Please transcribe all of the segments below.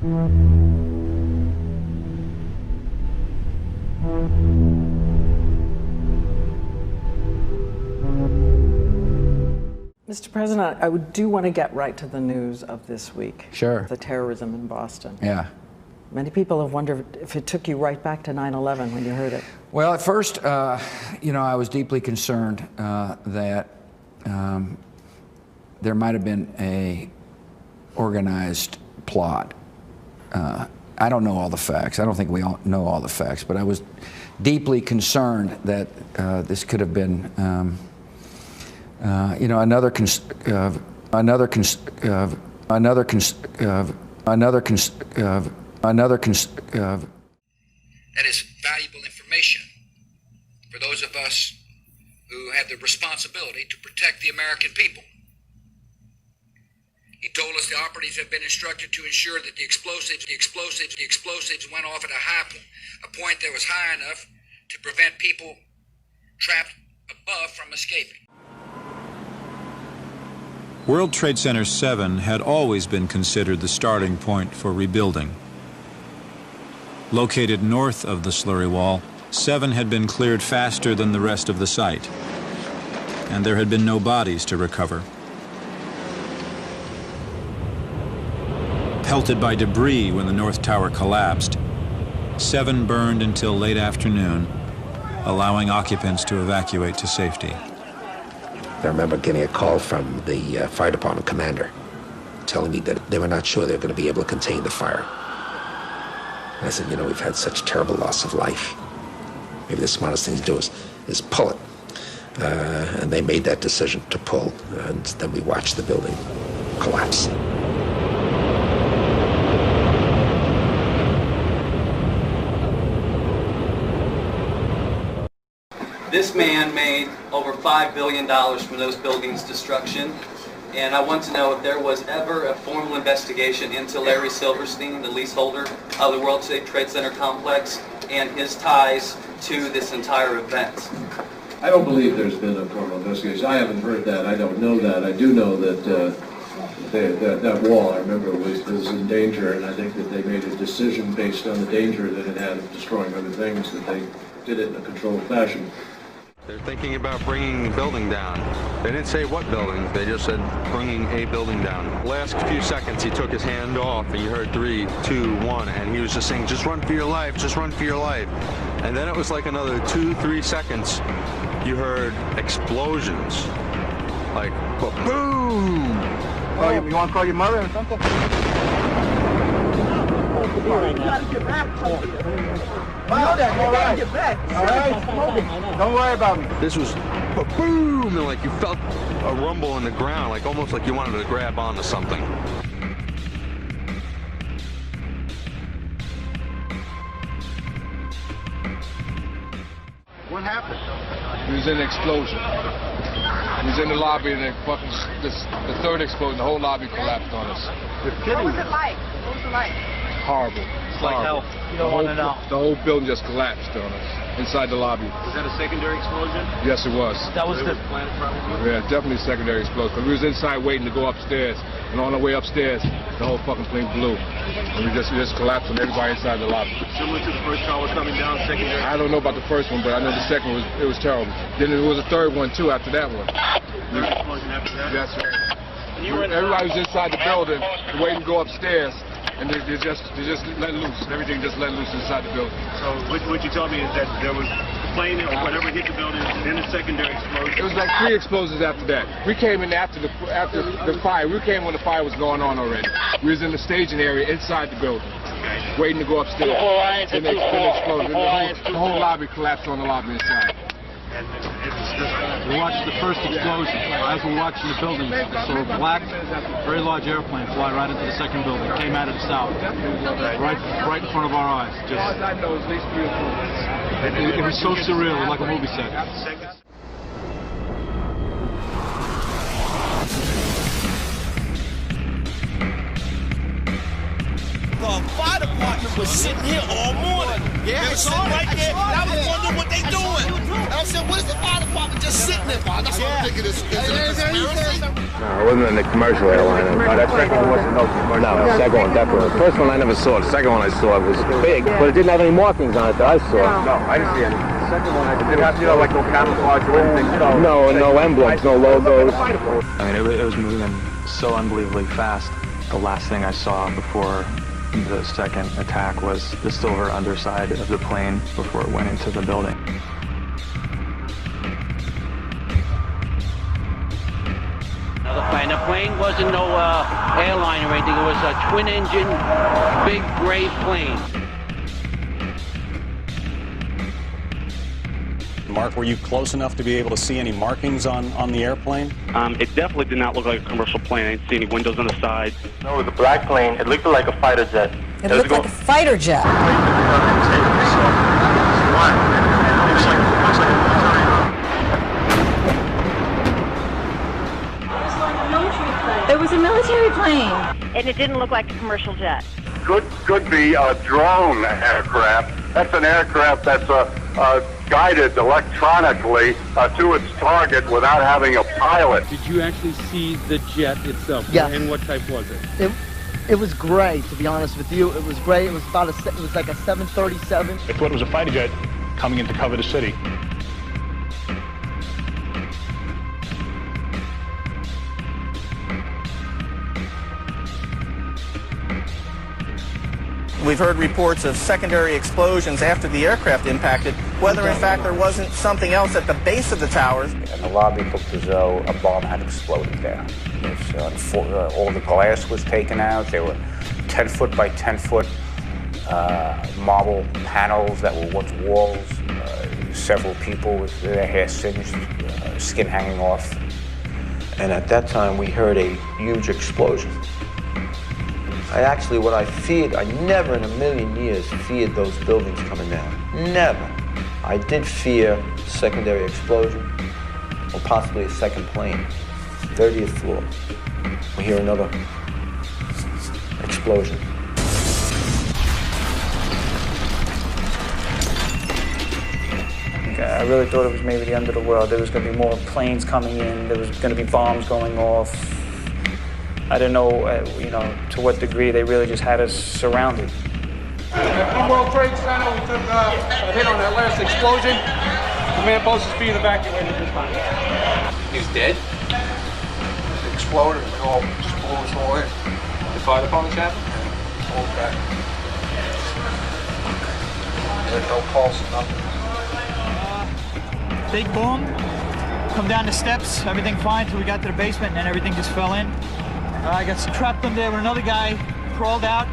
Mr. President, I do want to get right to the news of this week. Sure. The terrorism in Boston. Yeah. Many people have wondered if it took you right back to 9/11 when you heard it. Well, at first, you know, I was deeply concerned that there might have been a organized plot. I don't know all the facts. I don't think we all know all the facts, but I was deeply concerned that this could have been, you know, another that is valuable information for those of us who have the responsibility to protect the American people. He told us the operatives have been instructed to ensure that the explosives went off at a point that was high enough to prevent people trapped above from escaping. World Trade Center 7 had always been considered the starting point for rebuilding. Located north of the slurry wall, 7 had been cleared faster than the rest of the site, and there had been no bodies to recover. Pelted by debris when the North Tower collapsed, 7 burned until late afternoon, allowing occupants to evacuate to safety. I remember getting a call from the fire department commander telling me that they were not sure they were going to be able to contain the fire. And I said, you know, we've had such terrible loss of life. Maybe the smartest thing to do is pull it. And they made that decision to pull, and then we watched the building collapse. This man made over $5 billion from those buildings' destruction, and I want to know if there was ever a formal investigation into Larry Silverstein, the leaseholder of the World Trade Center complex, and his ties to this entire event. I don't believe there's been a formal investigation. I haven't heard that. I don't know that. I do know that that wall, I remember, was in danger, and I think that they made a decision based on the danger that it had of destroying other things, that they did it in a controlled fashion. They're thinking about bringing the building down. They didn't say what building, they just said bringing a building down. Last few seconds he took his hand off and you heard 3, 2, 1, and he was just saying, just run for your life, just run for your life. And then it was like another 2, 3 seconds, you heard explosions. Like, boom! Oh, you want to call your mother or something? Don't worry about me. This was boom, and like you felt a rumble in the ground, like almost like you wanted to grab onto something. What happened? It was an explosion. He was in the lobby, and the third explosion, the whole lobby collapsed on us. What was it like? What was it like? Horrible. It's like hell. You don't want to know. The whole building just collapsed on us inside the lobby. Was that a secondary explosion? Yes, it was. That was the planet probably? Yeah, definitely a secondary explosion. But we was inside waiting to go upstairs, and on our way upstairs, the whole fucking thing blew. And we just collapsed on everybody inside the lobby. Similar to the first tower coming down, secondary? I don't know about the first one, but I know the second it was terrible. Then there was a third one too after that one. Third explosion after that? That's right. Everybody was inside the building, waiting to go upstairs. And they just let loose. Everything just let loose inside the building. So what you told me is that there was the plane or whatever hit the building, then a secondary explosion. It was like 3 explosions after that. We came in after the fire. We came when the fire was going on already. We was in the staging area inside the building, waiting to go upstairs. Then they exploded. The whole lobby collapsed on the lobby inside. We watched the first explosion. As we were watching the building, I saw a black, very large airplane fly right into the second building. Came out of the south, right in front of our eyes. Just, it was so surreal, like a movie set. The fire department was sitting here all morning. Yeah, they were sitting right there. I was wondering what they doing. I said, what is the fire department just sitting there for? That's what I'm thinking. Is it a conspiracy? No, it wasn't in the commercial airline. No, that second one wasn't no commercial. No, the second one definitely. The first one I never saw. The second one I saw was big, but it didn't have any markings on it that I saw. No, I didn't see any. The second one, it didn't have, like no camouflage or anything. No emblems, no logos. I mean, it was moving so unbelievably fast. The last thing I saw before the second attack was the silver underside of the plane before it went into the building. The plane wasn't no airline or anything. It was a twin-engine, big gray plane. Mark, were you close enough to be able to see any markings on the airplane? It definitely did not look like a commercial plane. I didn't see any windows on the side. No, it was a black plane. It looked like a fighter jet. It looked like a fighter jet. It was a military plane. And it didn't look like a commercial jet. Could be a drone aircraft. That's an aircraft that's guided electronically to its target without having a pilot. Did you actually see the jet itself? Yes. And what type was it? It was gray, to be honest with you. It was gray. It was like a 737. They thought it was a fighter jet coming in to cover the city. We've heard reports of secondary explosions after the aircraft impacted, whether in fact there wasn't something else at the base of the towers. And the lobby looked as though a bomb had exploded there. All the glass was taken out. There were 10-foot by 10-foot marble panels that were once walls. Several people with their hair singed, skin hanging off. And at that time, we heard a huge explosion. What I feared, I never in a million years feared those buildings coming down. Never. I did fear secondary explosion, or possibly a second plane. 30th floor. We hear another explosion. I really thought it was maybe the end of the world. There was going to be more planes coming in. There was going to be bombs going off. I didn't know, to what degree they really just had us surrounded. From World Trade Center, we took a hit on that last explosion. The man Bose is being evacuated at this time. He's dead? It exploded, we all just blew us all in. The fire department happened? Okay. There's no pulse, nothing. Big boom, come down the steps, everything fine until we got to the basement, and then everything just fell in. I got trapped in there with another guy, crawled out,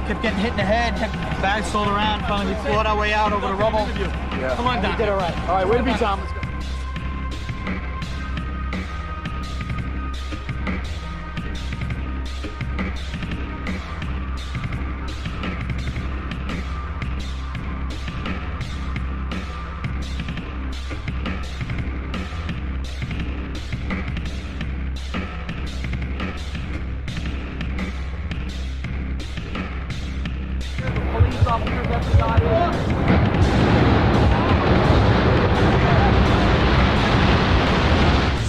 kept getting hit in the head, had bags sold around, finally we clawed our way out over the rubble. Yeah. Come on, Don. You did all right. All right, way to be, Tom. Let's go.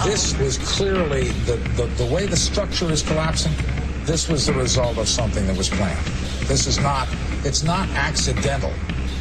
This was clearly, the way the structure is collapsing, this was the result of something that was planned. It's not accidental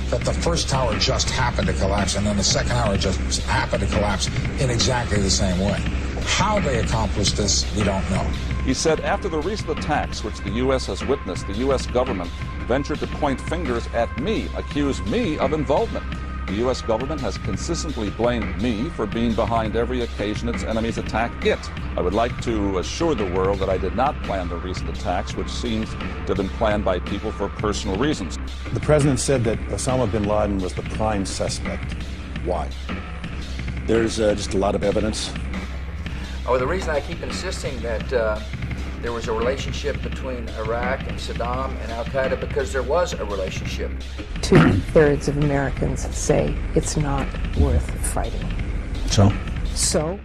that the first tower just happened to collapse and then the second tower just happened to collapse in exactly the same way. How they accomplished this, we don't know. He said after the recent attacks which the U.S. has witnessed, the U.S. government ventured to point fingers at me, accuse me of involvement. The U.S. government has consistently blamed me for being behind every occasion its enemies attack it. I would like to assure the world that I did not plan the recent attacks, which seems to have been planned by people for personal reasons. The president said that Osama bin Laden was the prime suspect. Why? There's just a lot of evidence. Oh, the reason I keep insisting that there was a relationship between Iraq and Saddam and Al-Qaeda, because there was a relationship. 2/3 of Americans say it's not worth fighting. So? So?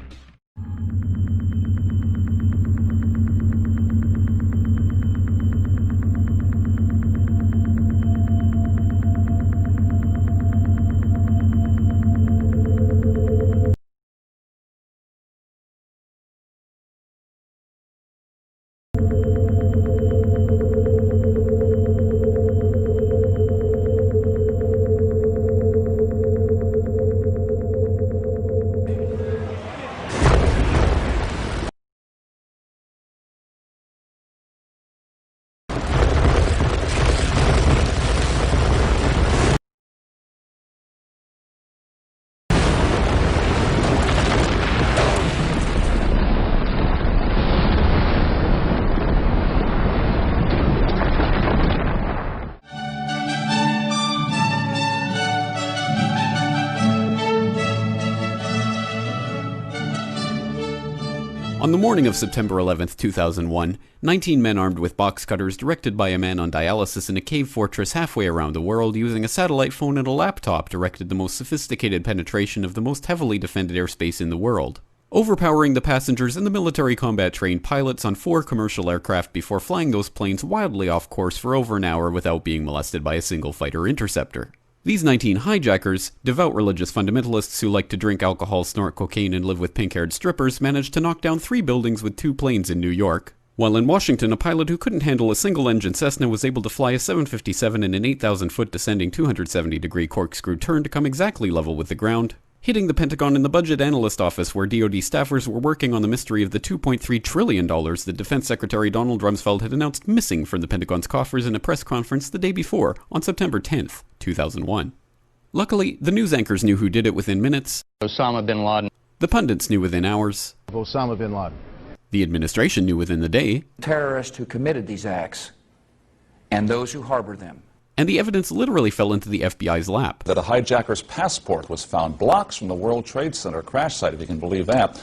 On the morning of September 11th, 2001, 19 men armed with box cutters, directed by a man on dialysis in a cave fortress halfway around the world, using a satellite phone and a laptop, directed the most sophisticated penetration of the most heavily defended airspace in the world, overpowering the passengers and the military combat-trained pilots on 4 commercial aircraft before flying those planes wildly off course for over an hour without being molested by a single fighter interceptor. These 19 hijackers, devout religious fundamentalists who like to drink alcohol, snort cocaine, and live with pink-haired strippers, managed to knock down 3 buildings with 2 planes in New York, while in Washington a pilot who couldn't handle a single-engine Cessna was able to fly a 757 in an 8,000-foot descending 270-degree corkscrew turn to come exactly level with the ground, hitting the Pentagon in the budget analyst office where DoD staffers were working on the mystery of the $2.3 trillion that Defense Secretary Donald Rumsfeld had announced missing from the Pentagon's coffers in a press conference the day before, on September 10th, 2001. Luckily, the news anchors knew who did it within minutes. Osama bin Laden. The pundits knew within hours. Osama bin Laden. The administration knew within the day. Terrorists who committed these acts and those who harbored them. And the evidence literally fell into the FBI's lap. That a hijacker's passport was found blocks from the World Trade Center crash site, if you can believe that.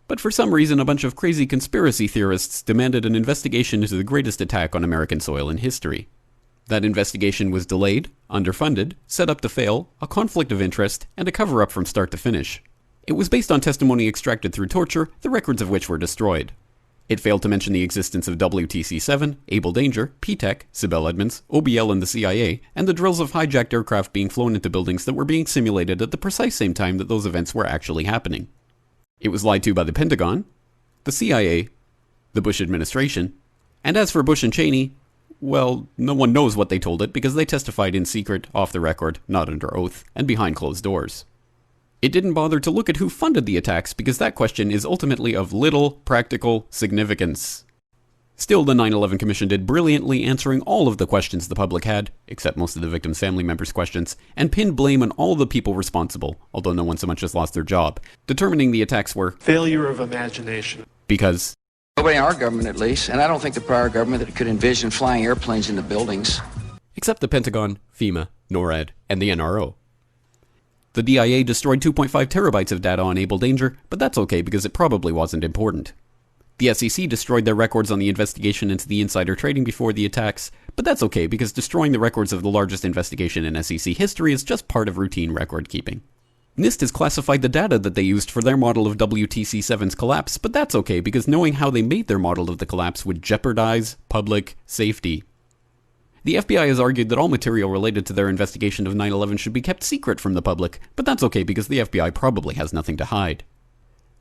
But for some reason, a bunch of crazy conspiracy theorists demanded an investigation into the greatest attack on American soil in history. That investigation was delayed, underfunded, set up to fail, a conflict of interest, and a cover-up from start to finish. It was based on testimony extracted through torture, the records of which were destroyed. It failed to mention the existence of WTC-7, Able Danger, P-TECH, Sibel Edmonds, OBL and the CIA, and the drills of hijacked aircraft being flown into buildings that were being simulated at the precise same time that those events were actually happening. It was lied to by the Pentagon, the CIA, the Bush administration, and as for Bush and Cheney, well, no one knows what they told it because they testified in secret, off the record, not under oath, and behind closed doors. It didn't bother to look at who funded the attacks because that question is ultimately of little practical significance. Still, the 9/11 Commission did brilliantly, answering all of the questions the public had, except most of the victims' family members' questions, and pinned blame on all the people responsible, although no one so much as lost their job, determining the attacks were failure of imagination. Because nobody in our government, at least, and I don't think the prior government that could envision flying airplanes into buildings. Except the Pentagon, FEMA, NORAD, and the NRO. The DIA destroyed 2.5 terabytes of data on Able Danger, but that's okay because it probably wasn't important. The SEC destroyed their records on the investigation into the insider trading before the attacks, but that's okay because destroying the records of the largest investigation in SEC history is just part of routine record keeping. NIST has classified the data that they used for their model of WTC-7's collapse, but that's okay because knowing how they made their model of the collapse would jeopardize public safety. The FBI has argued that all material related to their investigation of 9/11 should be kept secret from the public, but that's okay because the FBI probably has nothing to hide.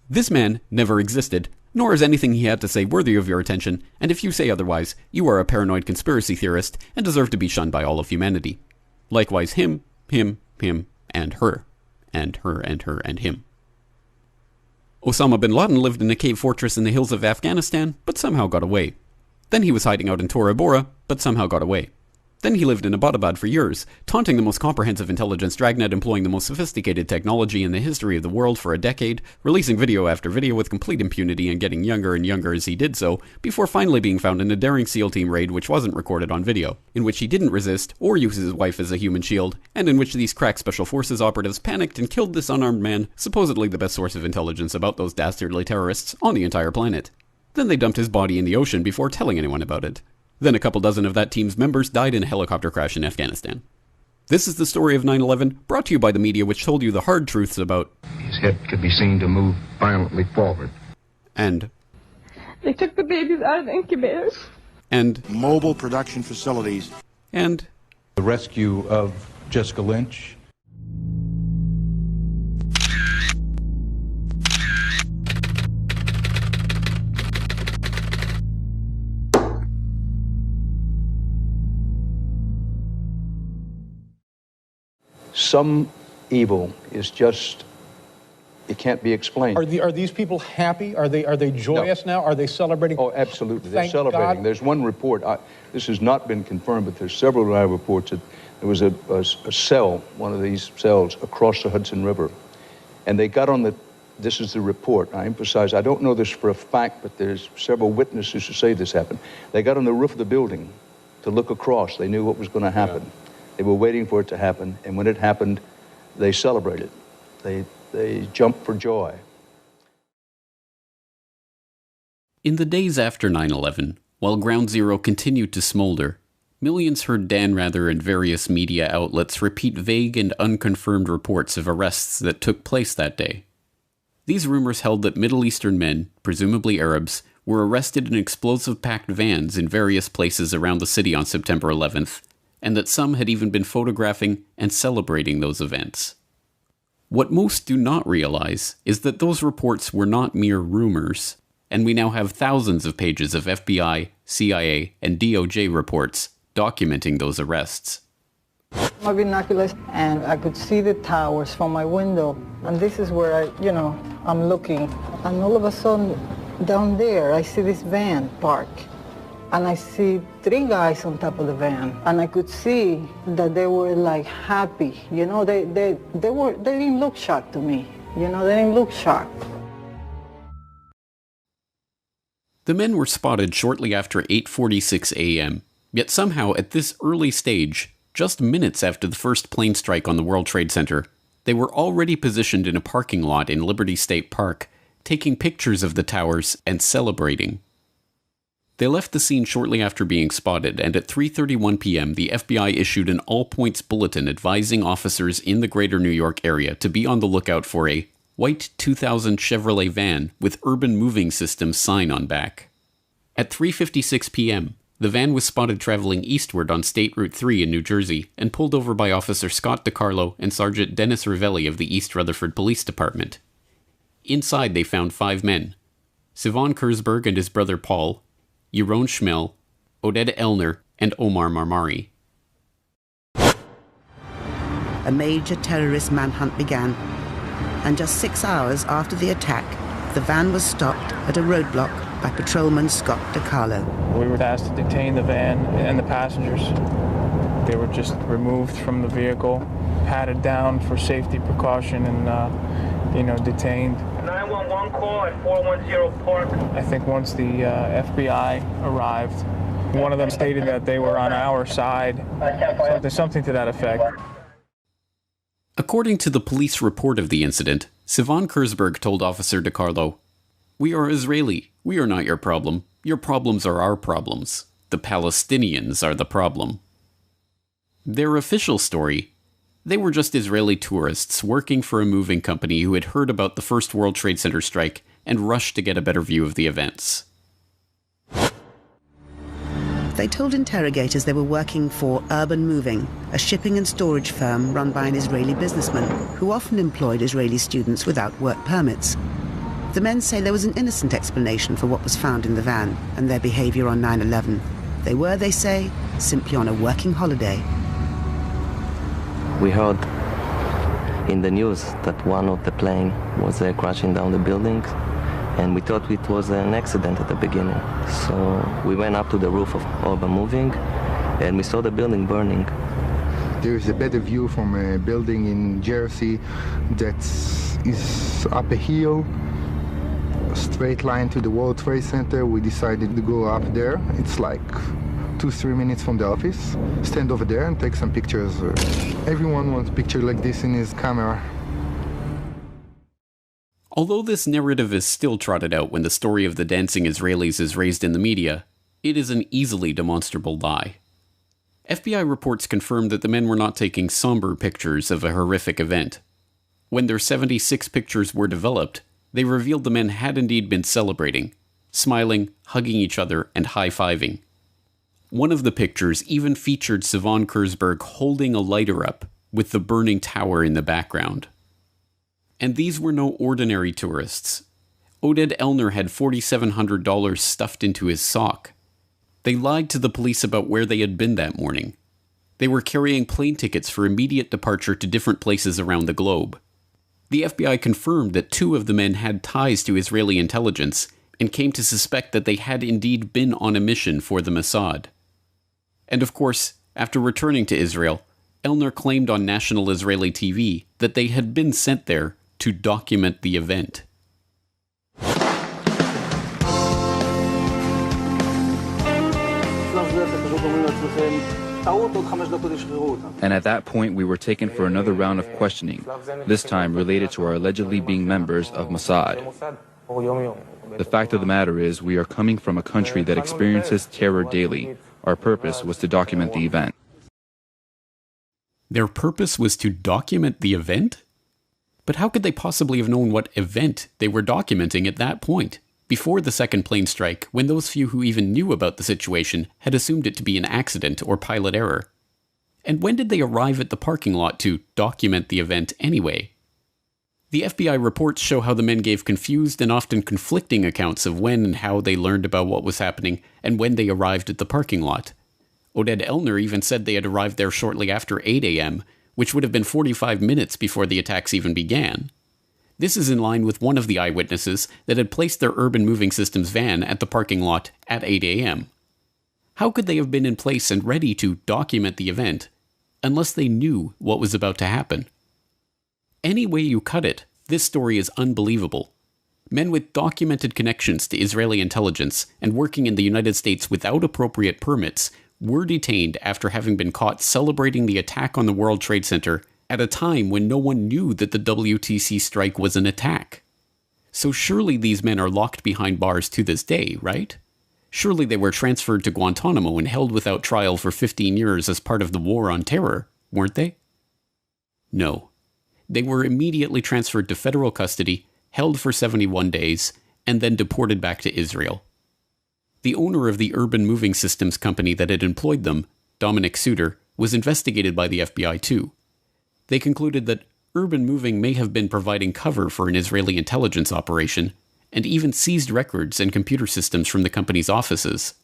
This man never existed, nor is anything he had to say worthy of your attention, and if you say otherwise, you are a paranoid conspiracy theorist and deserve to be shunned by all of humanity. Likewise him, and her, and her, and her, and him. Osama bin Laden lived in a cave fortress in the hills of Afghanistan, but somehow got away. Then he was hiding out in Tora Bora, but somehow got away. Then he lived in Abbottabad for years, taunting the most comprehensive intelligence dragnet employing the most sophisticated technology in the history of the world for a decade, releasing video after video with complete impunity and getting younger and younger as he did so, before finally being found in a daring SEAL team raid which wasn't recorded on video, in which he didn't resist or use his wife as a human shield, and in which these crack special forces operatives panicked and killed this unarmed man, supposedly the best source of intelligence about those dastardly terrorists on the entire planet. Then they dumped his body in the ocean before telling anyone about it. Then a couple dozen of that team's members died in a helicopter crash in Afghanistan. This is the story of 9/11, brought to you by the media which told you the hard truths about his head could be seen to move violently forward. And they took the babies out of the incubators. And mobile production facilities. And the rescue of Jessica Lynch. Some evil is just, it can't be explained. Are these people happy? Are they joyous now? Are they celebrating? Oh, absolutely. They're Thank celebrating. God. There's one report, this has not been confirmed, but there's several reports that there was a cell, one of these cells, across the Hudson River. And they got on this is the report. I emphasize, I don't know this for a fact, but there's several witnesses who say this happened. They got on the roof of the building to look across. They knew what was going to happen. Yeah. They were waiting for it to happen, and when it happened, they celebrated. They jumped for joy. In the days after 9/11, while Ground Zero continued to smolder, millions heard Dan Rather and various media outlets repeat vague and unconfirmed reports of arrests that took place that day. These rumors held that Middle Eastern men, presumably Arabs, were arrested in explosive-packed vans in various places around the city on September 11th, and that some had even been photographing and celebrating those events. What most do not realize is that those reports were not mere rumors, and we now have thousands of pages of FBI, CIA, and DOJ reports documenting those arrests. My binoculars, and I could see the towers from my window, and this is where I'm looking, and all of a sudden, down there, I see this van parked, and I see 3 guys on top of the van, and I could see that they were like happy, they didn't look shocked to me, they didn't look shocked. The men were spotted shortly after 8:46 a.m., yet somehow at this early stage, just minutes after the first plane strike on the World Trade Center, they were already positioned in a parking lot in Liberty State Park, taking pictures of the towers and celebrating. They left the scene shortly after being spotted, and at 3:31 p.m. the FBI issued an all-points bulletin advising officers in the greater New York area to be on the lookout for a white 2000 Chevrolet van with Urban Moving Systems sign on back. At 3:56 p.m., the van was spotted traveling eastward on State Route 3 in New Jersey and pulled over by Officer Scott DiCarlo and Sergeant Dennis Ravelli of the East Rutherford Police Department. Inside they found 5 men: Sivan Kurzberg and his brother Paul, Yaron Schmel, Oded Elner, and Omar Marmari. A major terrorist manhunt began, and just 6 hours after the attack, the van was stopped at a roadblock by patrolman Scott DiCarlo. We were asked to detain the van and the passengers. They were just removed from the vehicle, patted down for safety precaution, and detained. 911 call at 410 Park. I think once the FBI arrived, one of them stated that they were on our side, something to that effect. According to the police report of the incident, Sivan Kurzberg told Officer DiCarlo, "We are Israeli. We are not your problem. Your problems are our problems. The Palestinians are the problem." Their official story: they were just Israeli tourists working for a moving company who had heard about the first World Trade Center strike and rushed to get a better view of the events. They told interrogators they were working for Urban Moving, a shipping and storage firm run by an Israeli businessman who often employed Israeli students without work permits. The men say there was an innocent explanation for what was found in the van and their behavior on 9/11. They were, they say, simply on a working holiday. We heard in the news that one of the plane was crashing down the building, and we thought it was an accident at the beginning. So we went up to the roof of Urban Moving, and we saw the building burning. There is a better view from a building in Jersey that is up a hill, a straight line to the World Trade Center. We decided to go up there. It's like 2-3 minutes from the office. Stand over there and take some pictures. Everyone wants a picture like this in his camera. Although this narrative is still trotted out when the story of the dancing Israelis is raised in the media, it is an easily demonstrable lie. FBI reports confirmed that the men were not taking somber pictures of a horrific event. When their 76 pictures were developed, they revealed the men had indeed been celebrating, smiling, hugging each other, and high-fiving. One of the pictures even featured Sivan Kurzberg holding a lighter up, with the burning tower in the background. And these were no ordinary tourists. Oded Elner had $4,700 stuffed into his sock. They lied to the police about where they had been that morning. They were carrying plane tickets for immediate departure to different places around the globe. The FBI confirmed that 2 of the men had ties to Israeli intelligence and came to suspect that they had indeed been on a mission for the Mossad. And of course, after returning to Israel, Elner claimed on national Israeli TV that they had been sent there to document the event. And at that point, we were taken for another round of questioning, this time related to our allegedly being members of Mossad. The fact of the matter is, we are coming from a country that experiences terror daily. Our purpose was to document the event. Their purpose was to document the event? But how could they possibly have known what event they were documenting at that point, before the second plane strike, when those few who even knew about the situation had assumed it to be an accident or pilot error? And when did they arrive at the parking lot to document the event anyway? The FBI reports show how the men gave confused and often conflicting accounts of when and how they learned about what was happening and when they arrived at the parking lot. Oded Elner even said they had arrived there shortly after 8 a.m., which would have been 45 minutes before the attacks even began. This is in line with one of the eyewitnesses that had placed their urban moving systems van at the parking lot at 8 a.m. How could they have been in place and ready to document the event unless they knew what was about to happen? Any way you cut it, this story is unbelievable. Men with documented connections to Israeli intelligence and working in the United States without appropriate permits were detained after having been caught celebrating the attack on the World Trade Center at a time when no one knew that the WTC strike was an attack. So surely these men are locked behind bars to this day, right? Surely they were transferred to Guantanamo and held without trial for 15 years as part of the war on terror, weren't they? No. They were immediately transferred to federal custody, held for 71 days, and then deported back to Israel. The owner of the urban moving systems company that had employed them, Dominic Suter, was investigated by the FBI too. They concluded that urban moving may have been providing cover for an Israeli intelligence operation, and even seized records and computer systems from the company's offices.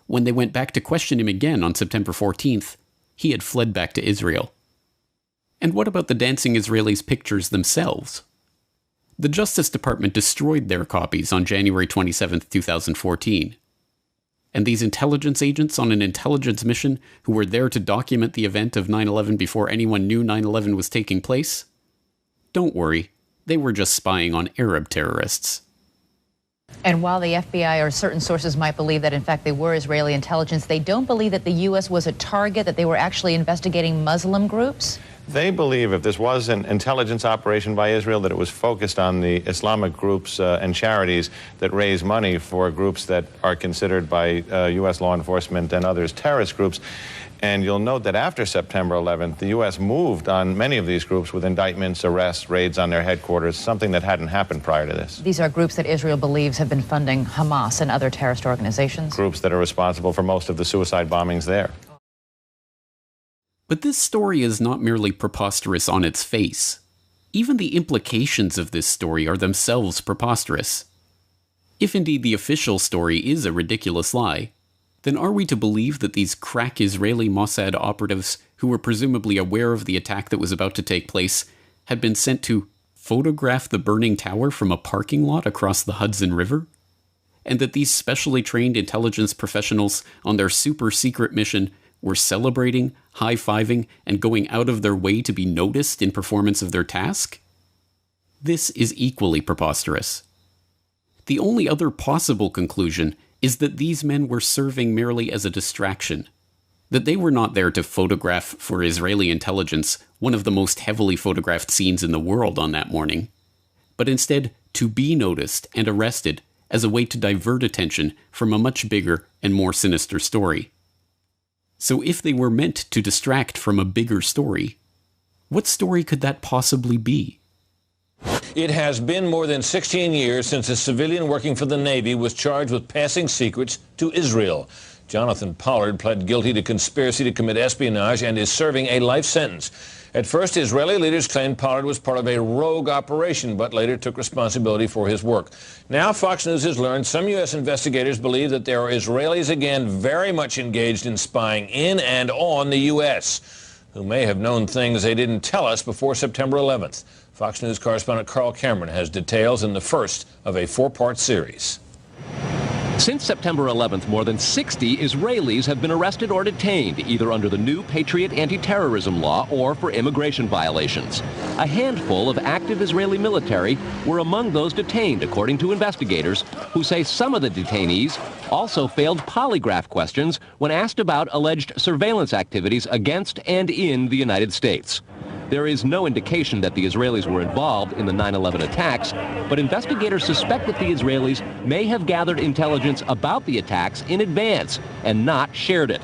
When they went back to question him again on September 14th, he had fled back to Israel. And what about the dancing Israelis' pictures themselves? The Justice Department destroyed their copies on January 27, 2014. And these intelligence agents on an intelligence mission who were there to document the event of 9/11 before anyone knew 9/11 was taking place? Don't worry, they were just spying on Arab terrorists. And while the FBI or certain sources might believe that in fact they were Israeli intelligence, they don't believe that the U.S. was a target, that they were actually investigating Muslim groups? They believe if this was an intelligence operation by Israel, that it was focused on the Islamic groups and charities that raise money for groups that are considered by U.S. law enforcement and others terrorist groups. And you'll note that after September 11th, the U.S. moved on many of these groups with indictments, arrests, raids on their headquarters, something that hadn't happened prior to this. These are groups that Israel believes have been funding Hamas and other terrorist organizations. Groups that are responsible for most of the suicide bombings there. But this story is not merely preposterous on its face. Even the implications of this story are themselves preposterous. If indeed the official story is a ridiculous lie, then are we to believe that these crack Israeli Mossad operatives, who were presumably aware of the attack that was about to take place, had been sent to photograph the burning tower from a parking lot across the Hudson River? And that these specially trained intelligence professionals on their super-secret mission were celebrating, high-fiving, and going out of their way to be noticed in performance of their task? This is equally preposterous. The only other possible conclusion is that these men were serving merely as a distraction, that they were not there to photograph for Israeli intelligence one of the most heavily photographed scenes in the world on that morning, but instead to be noticed and arrested as a way to divert attention from a much bigger and more sinister story. So if they were meant to distract from a bigger story, what story could that possibly be? It has been more than 16 years since a civilian working for the Navy was charged with passing secrets to Israel. Jonathan Pollard pled guilty to conspiracy to commit espionage and is serving a life sentence. At first, Israeli leaders claimed Pollard was part of a rogue operation, but later took responsibility for his work. Now, Fox News has learned some U.S. investigators believe that there are Israelis again very much engaged in spying in and on the U.S., who may have known things they didn't tell us before September 11th. Fox News correspondent Carl Cameron has details in the first of a 4-part series. Since September 11th, more than 60 Israelis have been arrested or detained, either under the new Patriot anti-terrorism law or for immigration violations. A handful of active Israeli military were among those detained, according to investigators, who say some of the detainees also failed polygraph questions when asked about alleged surveillance activities against and in the United States. There is no indication that the Israelis were involved in the 9/11 attacks, but investigators suspect that the Israelis may have gathered intelligence about the attacks in advance and not shared it.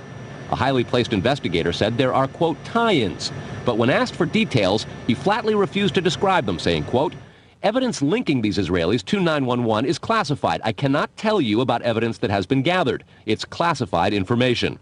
A highly placed investigator said there are, quote, tie-ins, but when asked for details, he flatly refused to describe them, saying, quote, evidence linking these Israelis to 9/11 is classified. I cannot tell you about evidence that has been gathered. It's classified information.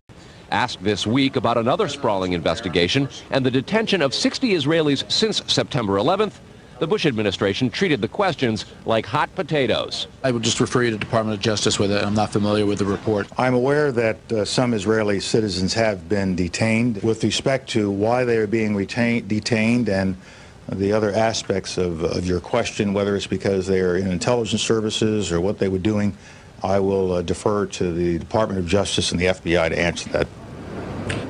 Asked this week about another sprawling investigation and the detention of 60 Israelis since September 11th, the Bush administration treated the questions like hot potatoes. I would just refer you to the Department of Justice with it. I'm not familiar with the report. I'm aware that some Israeli citizens have been detained. With respect to why they are being detained and the other aspects of your question, whether it's because they are in intelligence services or what they were doing, I will defer to the Department of Justice and the FBI to answer that.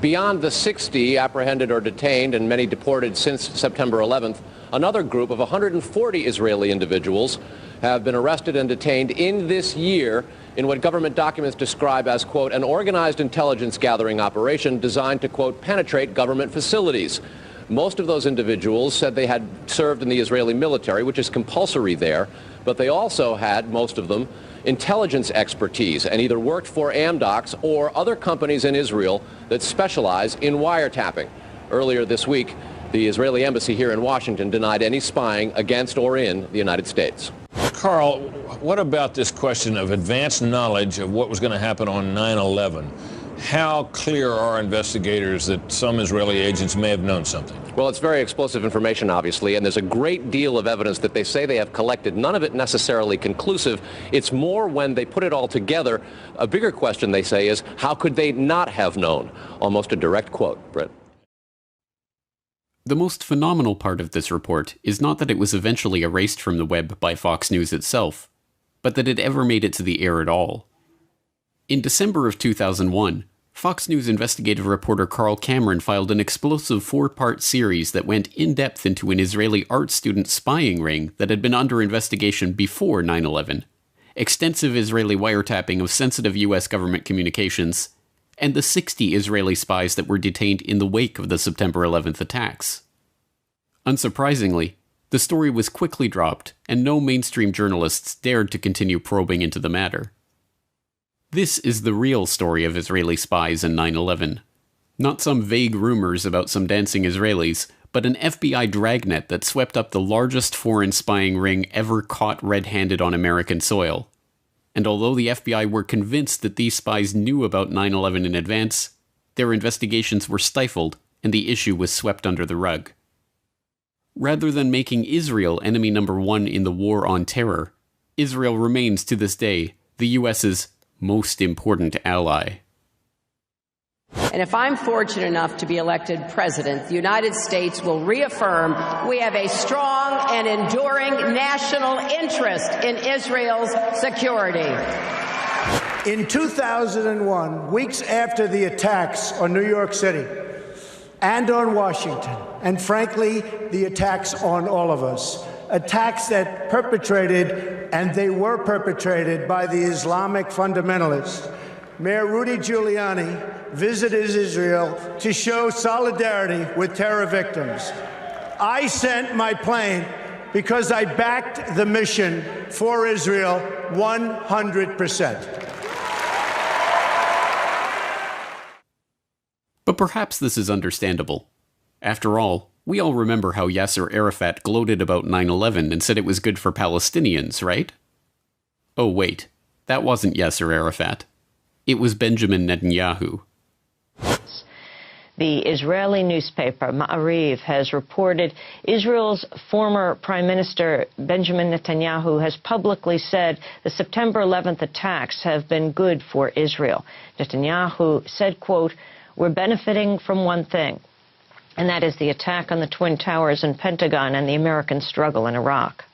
Beyond the 60 apprehended or detained and many deported since September 11th, another group of 140 Israeli individuals have been arrested and detained in this year in what government documents describe as, quote, an organized intelligence gathering operation designed to, quote, penetrate government facilities. Most of those individuals said they had served in the Israeli military, which is compulsory there, but they also had, most of them, intelligence expertise and either worked for Amdocs or other companies in Israel that specialize in wiretapping. Earlier this week, the Israeli embassy here in Washington denied any spying against or in the United States. Carl, what about this question of advanced knowledge of what was going to happen on 9/11? How clear are investigators that some Israeli agents may have known something? Well, it's very explosive information, obviously, and there's a great deal of evidence that they say they have collected, none of it necessarily conclusive. It's more when they put it all together. A bigger question, they say, is how could they not have known? Almost a direct quote, Brett. The most phenomenal part of this report is not that it was eventually erased from the web by Fox News itself, but that it ever made it to the air at all. In December of 2001, Fox News investigative reporter Carl Cameron filed an explosive 4-part series that went in-depth into an Israeli art student spying ring that had been under investigation before 9/11, extensive Israeli wiretapping of sensitive US government communications, and the 60 Israeli spies that were detained in the wake of the September 11th attacks. Unsurprisingly, the story was quickly dropped, and no mainstream journalists dared to continue probing into the matter. This is the real story of Israeli spies in 9/11. Not some vague rumors about some dancing Israelis, but an FBI dragnet that swept up the largest foreign spying ring ever caught red-handed on American soil. And although the FBI were convinced that these spies knew about 9/11 in advance, their investigations were stifled and the issue was swept under the rug. Rather than making Israel enemy number one in the war on terror, Israel remains to this day the US's most important ally. And if I'm fortunate enough to be elected president, the United States will reaffirm we have a strong and enduring national interest in Israel's security. In 2001, weeks after the attacks on New York City and on Washington, and frankly, the attacks on all of us, attacks that perpetrated, and they were perpetrated by the Islamic fundamentalists, Mayor Rudy Giuliani visited Israel to show solidarity with terror victims. I sent my plane because I backed the mission for Israel 100%. But perhaps this is understandable. After all, we all remember how Yasser Arafat gloated about 9/11 and said it was good for Palestinians, right? Oh wait, that wasn't Yasser Arafat. It was Benjamin Netanyahu. The Israeli newspaper Ma'ariv has reported Israel's former Prime Minister Benjamin Netanyahu has publicly said the September 11th attacks have been good for Israel. Netanyahu said, quote, "We're benefiting from one thing, and that is the attack on the Twin Towers and Pentagon and the American struggle in Iraq."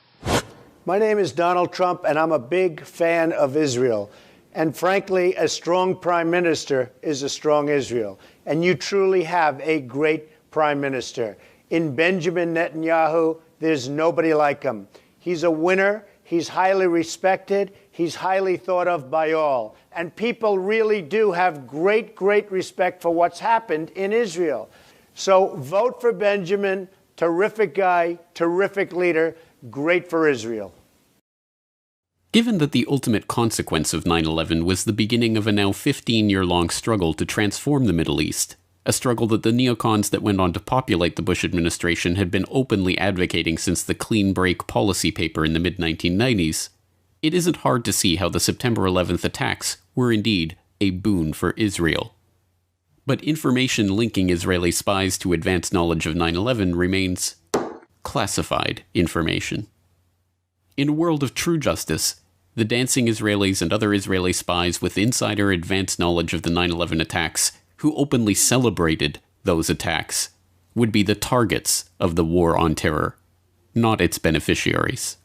My name is Donald Trump, and I'm a big fan of Israel. And frankly, a strong prime minister is a strong Israel. And you truly have a great prime minister. In Benjamin Netanyahu, there's nobody like him. He's a winner. He's highly respected. He's highly thought of by all. And people really do have great, great respect for what's happened in Israel. So vote for Benjamin. Terrific guy, terrific leader, great for Israel. Given that the ultimate consequence of 9/11 was the beginning of a now 15-year-long struggle to transform the Middle East, a struggle that the neocons that went on to populate the Bush administration had been openly advocating since the clean break policy paper in the mid-1990s, it isn't hard to see how the September 11th attacks were indeed a boon for Israel. But information linking Israeli spies to advanced knowledge of 9/11 remains classified information. In a world of true justice, the dancing Israelis and other Israeli spies with insider advanced knowledge of the 9/11 attacks who openly celebrated those attacks would be the targets of the war on terror, not its beneficiaries.